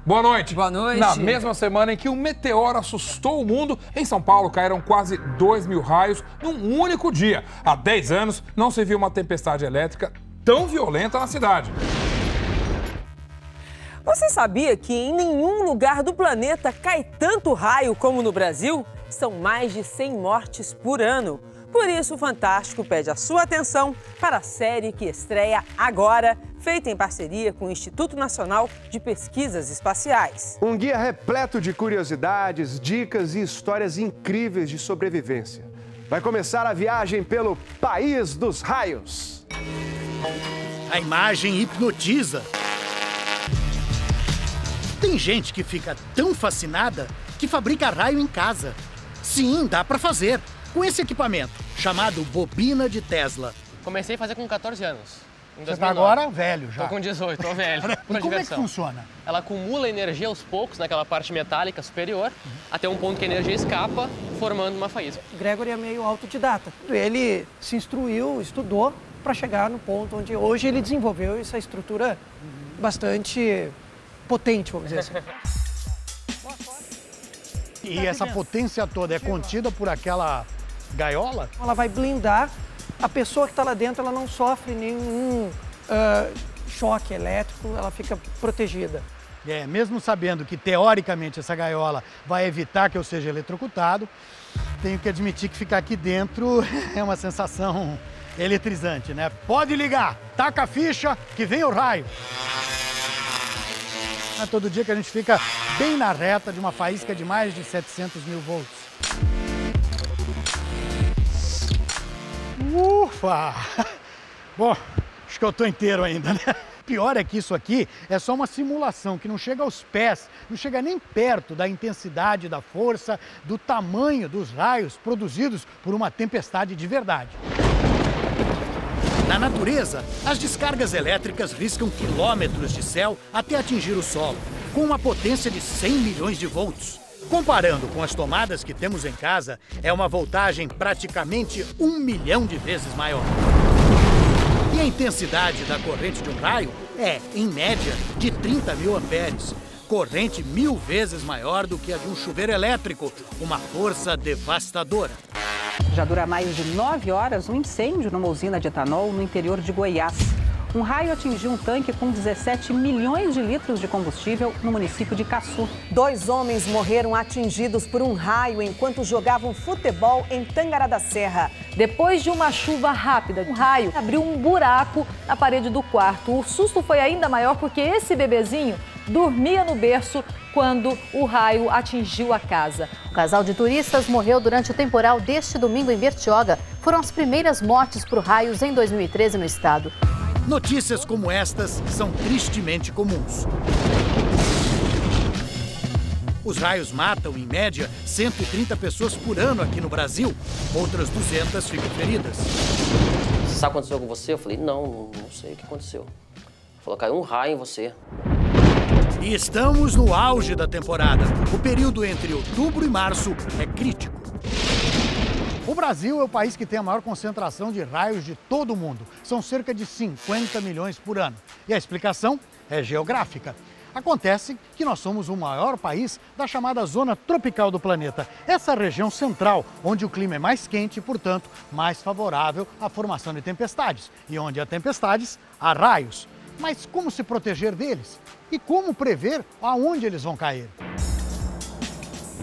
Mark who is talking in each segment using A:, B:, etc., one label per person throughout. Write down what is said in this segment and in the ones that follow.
A: Boa noite.
B: Boa noite.
A: Na mesma semana em que um meteoro assustou o mundo, em São Paulo caíram quase 2.000 raios num único dia. Há 10 anos não se viu uma tempestade elétrica tão violenta na cidade.
B: Você sabia que em nenhum lugar do planeta cai tanto raio como no Brasil? São mais de 100 mortes por ano. Por isso, o Fantástico pede a sua atenção para a série que estreia agora, feita em parceria com o Instituto Nacional de Pesquisas Espaciais.
C: Um guia repleto de curiosidades, dicas e histórias incríveis de sobrevivência. Vai começar a viagem pelo País dos Raios.
D: A imagem hipnotiza. Tem gente que fica tão fascinada que fabrica raio em casa. Sim, dá pra fazer. Com esse equipamento, chamado bobina de Tesla.
E: Comecei a fazer com 14 anos.
F: Você tá agora velho já.
E: Tô com 18, tô velho.
F: E como é que funciona?
E: Ela acumula energia aos poucos naquela parte metálica superior, até um ponto que a energia escapa, formando uma faísca.
G: O Gregory é meio autodidata. Ele se instruiu, estudou para chegar no ponto onde hoje ele desenvolveu essa estrutura bastante potente, vamos dizer assim.
F: E essa potência toda é contida por aquela gaiola?
G: Ela vai blindar a pessoa que está lá dentro, ela não sofre nenhum choque elétrico, ela fica protegida.
F: Mesmo sabendo que, teoricamente, essa gaiola vai evitar que eu seja eletrocutado, tenho que admitir que ficar aqui dentro é uma sensação eletrizante, né? Pode ligar, taca a ficha que vem o raio. É todo dia que a gente fica bem na reta de uma faísca de mais de 700 mil volts. Ufa! Bom, acho que eu tô inteiro ainda, né? Pior é que isso aqui é só uma simulação que não chega aos pés, não chega nem perto da intensidade, da força, do tamanho dos raios produzidos por uma tempestade de verdade.
D: Na natureza, as descargas elétricas riscam quilômetros de céu até atingir o solo, com uma potência de 100 milhões de volts. Comparando com as tomadas que temos em casa, é uma voltagem praticamente 1 milhão de vezes maior. E a intensidade da corrente de um raio é, em média, de 30 mil amperes. Corrente 1000 vezes maior do que a de um chuveiro elétrico, uma força devastadora.
H: Já dura mais de 9 horas um incêndio numa usina de etanol no interior de Goiás. Um raio atingiu um tanque com 17 milhões de litros de combustível no município de Caçu.
B: 2 homens morreram atingidos por um raio enquanto jogavam futebol em Tangará da Serra.
I: Depois de uma chuva rápida, um raio abriu um buraco na parede do quarto. O susto foi ainda maior porque esse bebezinho dormia no berço quando o raio atingiu a casa.
J: O casal de turistas morreu durante o temporal deste domingo em Bertioga. Foram as primeiras mortes por raios em 2013 no estado.
D: Notícias como estas são tristemente comuns. Os raios matam, em média, 130 pessoas por ano aqui no Brasil. Outras 200 ficam feridas.
K: Você sabe o que aconteceu com você? Eu falei, não sei o que aconteceu. Ele falou, caiu um raio em você.
D: E estamos no auge da temporada. O período entre outubro e março é crítico.
F: O Brasil é o país que tem a maior concentração de raios de todo o mundo. São cerca de 50 milhões por ano. E a explicação é geográfica. Acontece que nós somos o maior país da chamada zona tropical do planeta. Essa região central, onde o clima é mais quente e, portanto, mais favorável à formação de tempestades. E onde há tempestades, há raios. Mas como se proteger deles? E como prever aonde eles vão cair?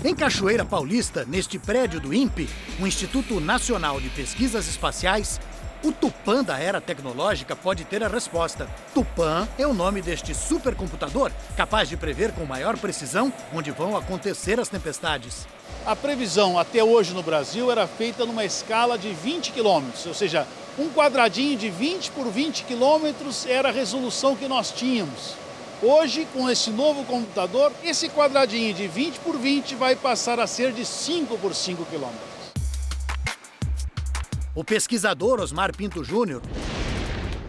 D: Em Cachoeira Paulista, neste prédio do INPE, o Instituto Nacional de Pesquisas Espaciais, o Tupã da era tecnológica pode ter a resposta. Tupã é o nome deste supercomputador, capaz de prever com maior precisão onde vão acontecer as tempestades.
L: A previsão até hoje no Brasil era feita numa escala de 20 quilômetros, ou seja, um quadradinho de 20 por 20 quilômetros era a resolução que nós tínhamos. Hoje, com esse novo computador, esse quadradinho de 20 por 20 vai passar a ser de 5 por 5 quilômetros.
D: O pesquisador Osmar Pinto Júnior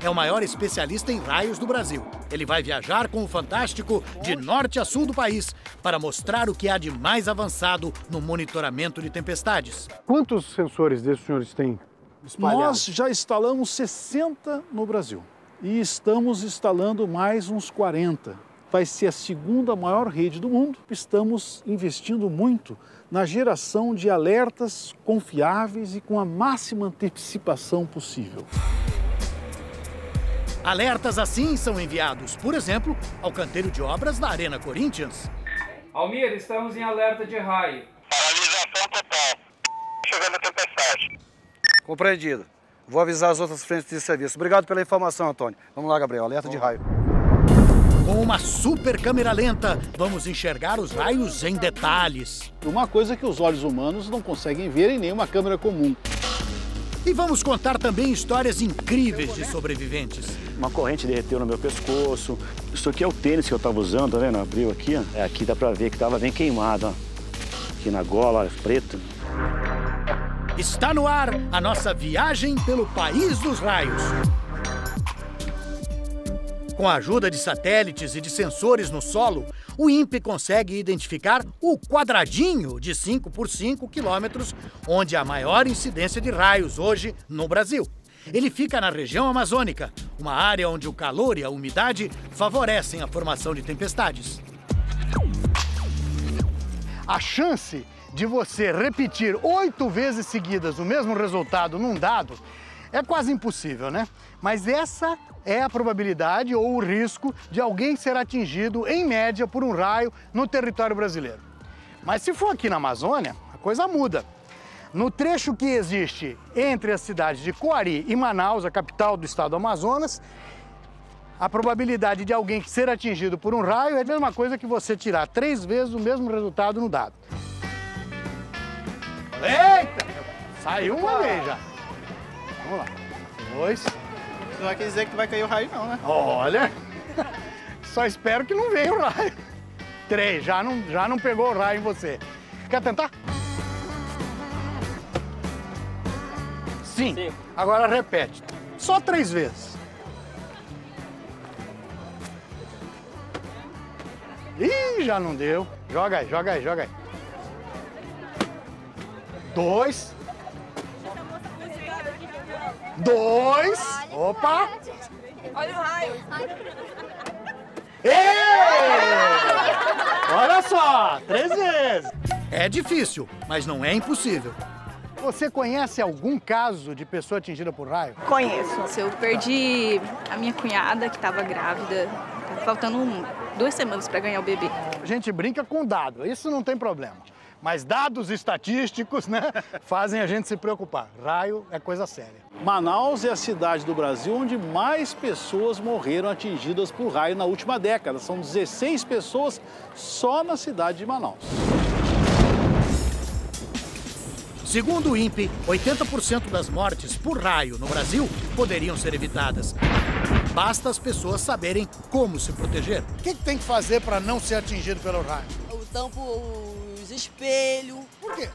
D: é o maior especialista em raios do Brasil. Ele vai viajar com o Fantástico de norte a sul do país para mostrar o que há de mais avançado no monitoramento de tempestades.
C: Quantos sensores desses senhores têm espalhados?
L: Nós já instalamos 60 no Brasil e estamos instalando mais uns 40. vai ser a segunda maior rede do mundo. Estamos investindo muito na geração de alertas confiáveis e com a máxima antecipação possível.
D: Alertas assim são enviados, por exemplo, ao canteiro de obras da Arena Corinthians.
M: Almir, estamos em alerta de raio.
N: Paralisação total. Chegando a tempestade.
O: Compreendido. Vou avisar as outras frentes de serviço. Obrigado pela informação, Antônio. Vamos lá, Gabriel. Alerta de raio.
D: Com uma super câmera lenta, vamos enxergar os raios em detalhes.
L: Uma coisa que os olhos humanos não conseguem ver em nenhuma câmera comum.
D: E vamos contar também histórias incríveis de sobreviventes.
P: Uma corrente derreteu no meu pescoço. Isso aqui é o tênis que eu estava usando, tá vendo? Abriu aqui, ó. Aqui dá pra ver que estava bem queimado, ó. Aqui na gola, preto.
D: Está no ar a nossa viagem pelo país dos raios. Com a ajuda de satélites e de sensores no solo, o INPE consegue identificar o quadradinho de 5 por 5 quilômetros, onde há maior incidência de raios hoje no Brasil. Ele fica na região amazônica, uma área onde o calor e a umidade favorecem a formação de tempestades.
F: A chance de você repetir 8 vezes seguidas o mesmo resultado num dado é quase impossível, né? Mas essa é a probabilidade ou o risco de alguém ser atingido, em média, por um raio no território brasileiro. Mas se for aqui na Amazônia, a coisa muda. No trecho que existe entre as cidades de Coari e Manaus, a capital do estado do Amazonas, a probabilidade de alguém ser atingido por um raio é a mesma coisa que você tirar 3 vezes o mesmo resultado no dado. Eita! Saiu uma vez já. Vamos lá. 2.
Q: Isso não vai quer dizer que vai cair o raio não, né?
F: Olha! Só espero que não venha o raio. 3, já não pegou o raio em você. Quer tentar? Sim. Agora repete. Só 3 vezes. Ih, já não deu. Joga aí, joga aí, joga aí. 2. 2. Opa!
B: Olha o raio.
F: Ei! Olha só, 3 vezes.
D: É difícil, mas não é impossível.
F: Você conhece algum caso de pessoa atingida por raio?
R: Conheço. Eu perdi a minha cunhada, que estava grávida. Tá faltando 2 semanas para ganhar o bebê.
F: A gente brinca com dado, isso não tem problema. Mas dados estatísticos, né, fazem a gente se preocupar. Raio é coisa séria.
L: Manaus é a cidade do Brasil onde mais pessoas morreram atingidas por raio na última década. São 16 pessoas só na cidade de Manaus.
D: Segundo o INPE, 80% das mortes por raio no Brasil poderiam ser evitadas. Basta as pessoas saberem como se proteger.
F: O que tem que fazer para não ser atingido pelo raio?
S: Eu tampo os espelhos.
F: Por quê?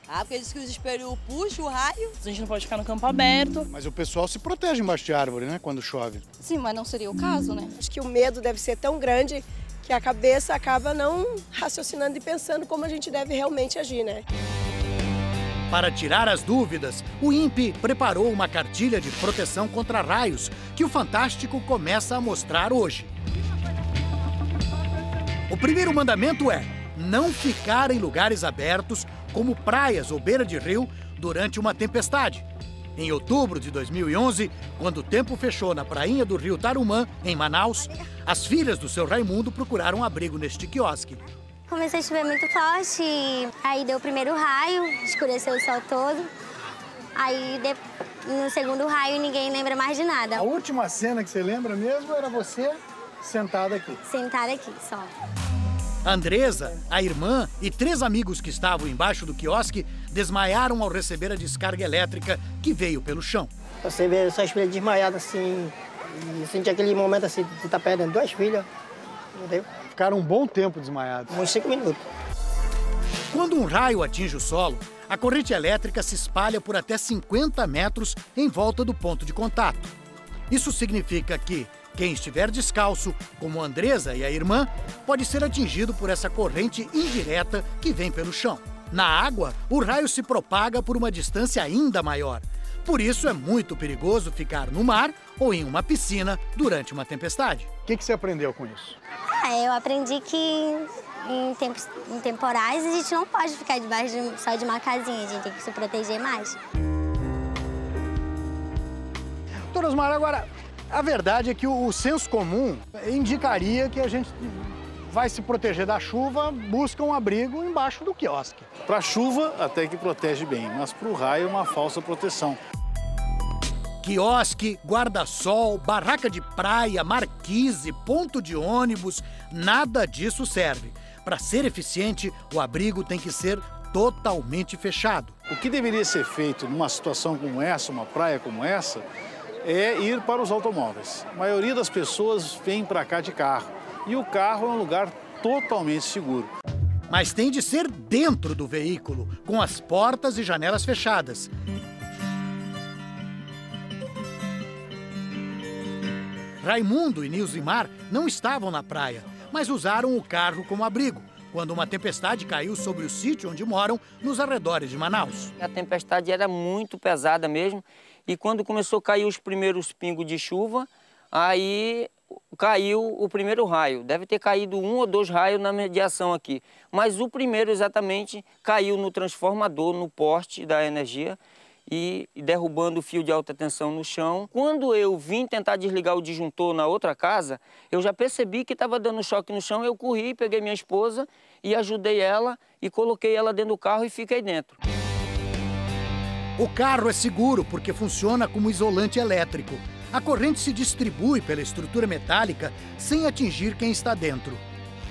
S: Ah, porque diz que os espelhos puxam o raio.
R: A gente não pode ficar no campo aberto.
F: Mas o pessoal se protege embaixo de árvore, né, quando chove.
R: Sim, mas não seria o caso, né?
T: Acho que o medo deve ser tão grande que a cabeça acaba não raciocinando e pensando como a gente deve realmente agir, né?
D: Para tirar as dúvidas, o INPE preparou uma cartilha de proteção contra raios que o Fantástico começa a mostrar hoje. O primeiro mandamento é não ficar em lugares abertos, como praias ou beira de rio, durante uma tempestade. Em outubro de 2011, quando o tempo fechou na prainha do rio Tarumã, em Manaus, as filhas do seu Raimundo procuraram abrigo neste quiosque.
U: Começou a chover muito forte, aí deu o primeiro raio, escureceu o sol todo. Aí no segundo raio ninguém lembra mais de nada.
F: A última cena que você lembra mesmo era você sentada aqui?
U: Sentada aqui, só.
D: Andresa, a irmã e 3 amigos que estavam embaixo do quiosque desmaiaram ao receber a descarga elétrica que veio pelo chão.
G: Você vê suas filhas desmaiadas assim, e senti aquele momento assim de estar perdendo 2 filhas, entendeu?
F: Ficaram um bom tempo desmaiados.
G: Uns 5 minutos.
D: Quando um raio atinge o solo, a corrente elétrica se espalha por até 50 metros em volta do ponto de contato. Isso significa que quem estiver descalço, como Andresa e a irmã, pode ser atingido por essa corrente indireta que vem pelo chão. Na água, o raio se propaga por uma distância ainda maior. Por isso é muito perigoso ficar no mar ou em uma piscina durante uma tempestade.
F: O que você aprendeu com isso?
U: eu aprendi que em temporais a gente não pode ficar debaixo só de uma casinha, a gente tem que se proteger mais.
F: Doutor Osmar, agora, a verdade é que o senso comum indicaria que a gente vai se proteger da chuva, busca um abrigo embaixo do quiosque.
L: Para a chuva, até que protege bem, mas para o raio é uma falsa proteção.
D: Quiosque, guarda-sol, barraca de praia, marquise, ponto de ônibus, nada disso serve. Para ser eficiente, o abrigo tem que ser totalmente fechado.
L: O que deveria ser feito numa situação como essa, uma praia como essa, é ir para os automóveis. A maioria das pessoas vem para cá de carro e o carro é um lugar totalmente seguro.
D: Mas tem de ser dentro do veículo, com as portas e janelas fechadas. Raimundo e Nilzimar não estavam na praia, mas usaram o carro como abrigo, quando uma tempestade caiu sobre o sítio onde moram, nos arredores de Manaus.
A: A tempestade era muito pesada mesmo, e quando começou a cair os primeiros pingos de chuva, aí caiu o primeiro raio. Deve ter caído 1 ou 2 raios na mediação aqui, mas o primeiro exatamente caiu no transformador, no poste da energia, e derrubando o fio de alta tensão no chão. Quando eu vim tentar desligar o disjuntor na outra casa, eu já percebi que estava dando choque no chão, eu corri, peguei minha esposa e ajudei ela e coloquei ela dentro do carro e fiquei dentro.
D: O carro é seguro porque funciona como isolante elétrico. A corrente se distribui pela estrutura metálica sem atingir quem está dentro.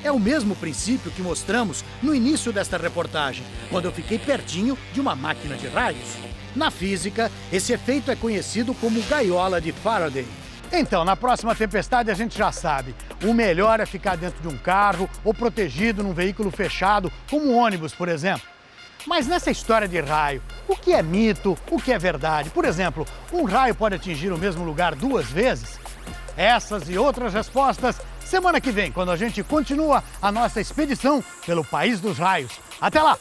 D: É o mesmo princípio que mostramos no início desta reportagem, quando eu fiquei pertinho de uma máquina de raios. Na física, esse efeito é conhecido como gaiola de Faraday.
F: Então, na próxima tempestade a gente já sabe, o melhor é ficar dentro de um carro ou protegido num veículo fechado, como um ônibus, por exemplo. Mas nessa história de raio, o que é mito, o que é verdade? Por exemplo, um raio pode atingir o mesmo lugar 2 vezes? Essas e outras respostas semana que vem, quando a gente continua a nossa expedição pelo País dos Raios. Até lá!